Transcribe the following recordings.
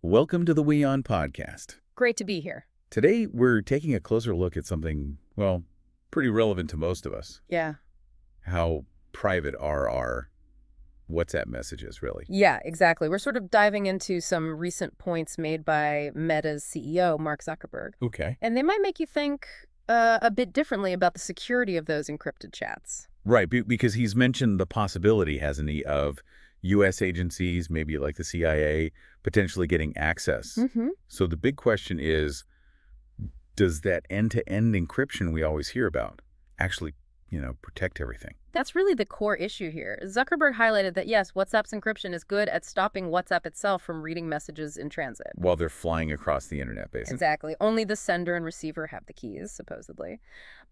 Welcome to the WION podcast. Great to be here. Today, we're taking a closer look at something, well, pretty relevant to most of us. Yeah. How private are our WhatsApp messages, really? Yeah, exactly. We're sort of diving into some recent points made by Meta's CEO, Mark Zuckerberg. Okay. And they might make you think a bit differently about the security of those encrypted chats. Right, because he's mentioned the possibility, hasn't he, of U.S. agencies, maybe like the CIA, potentially getting access. Mm-hmm. So the big question is, does that end-to-end encryption we always hear about actually, protect everything? That's really the core issue here. Zuckerberg highlighted that, yes, WhatsApp's encryption is good at stopping WhatsApp itself from reading messages in transit. While they're flying across the internet, basically. Exactly. Only the sender and receiver have the keys, supposedly.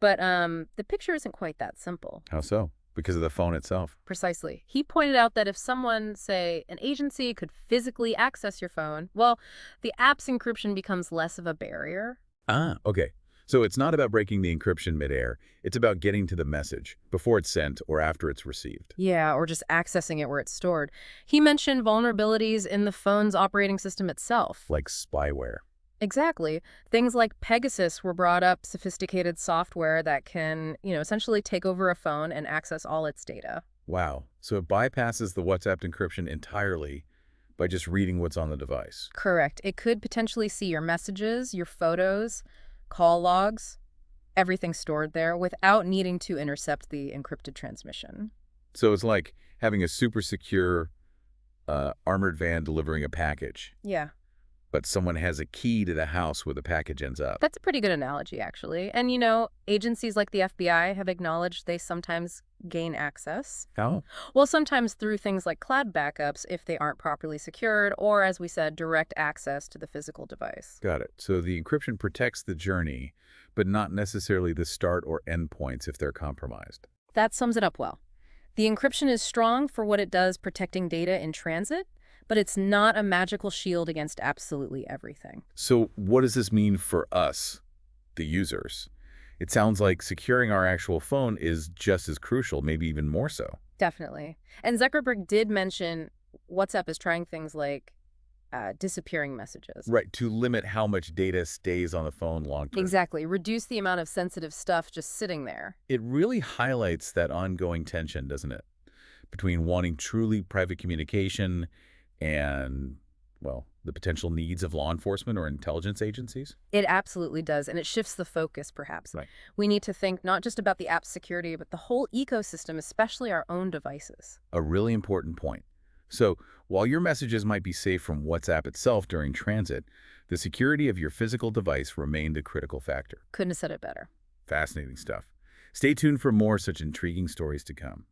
But the picture isn't quite that simple. How so? Because of the phone itself. Precisely. He pointed out that if someone, say, an agency, could physically access your phone, well, the app's encryption becomes less of a barrier. Ah, okay. So it's not about breaking the encryption midair. It's about getting to the message before it's sent or after it's received. Yeah, or just accessing it where it's stored. He mentioned vulnerabilities in the phone's operating system itself. Like spyware. Exactly. Things like Pegasus were brought up, sophisticated software that can, essentially take over a phone and access all its data. Wow. So it bypasses the WhatsApp encryption entirely by just reading what's on the device. Correct. It could potentially see your messages, your photos, call logs, everything stored there without needing to intercept the encrypted transmission. So it's like having a super secure armored van delivering a package. Yeah. But someone has a key to the house where the package ends up. That's a pretty good analogy, actually. And, agencies like the FBI have acknowledged they sometimes gain access. How? Well, sometimes through things like cloud backups if they aren't properly secured, or, as we said, direct access to the physical device. Got it. So the encryption protects the journey, but not necessarily the start or end points if they're compromised. That sums it up well. The encryption is strong for what it does protecting data in transit, but it's not a magical shield against absolutely everything. So what does this mean for us, the users? It sounds like securing our actual phone is just as crucial, maybe even more so. Definitely. And Zuckerberg did mention WhatsApp is trying things like disappearing messages. Right, to limit how much data stays on the phone long term. Exactly. Reduce the amount of sensitive stuff just sitting there. It really highlights that ongoing tension, doesn't it? Between wanting truly private communication and, well, the potential needs of law enforcement or intelligence agencies? It absolutely does, and it shifts the focus, perhaps. Right. We need to think not just about the app's security, but the whole ecosystem, especially our own devices. A really important point. So, while your messages might be safe from WhatsApp itself during transit, the security of your physical device remained a critical factor. Couldn't have said it better. Fascinating stuff. Stay tuned for more such intriguing stories to come.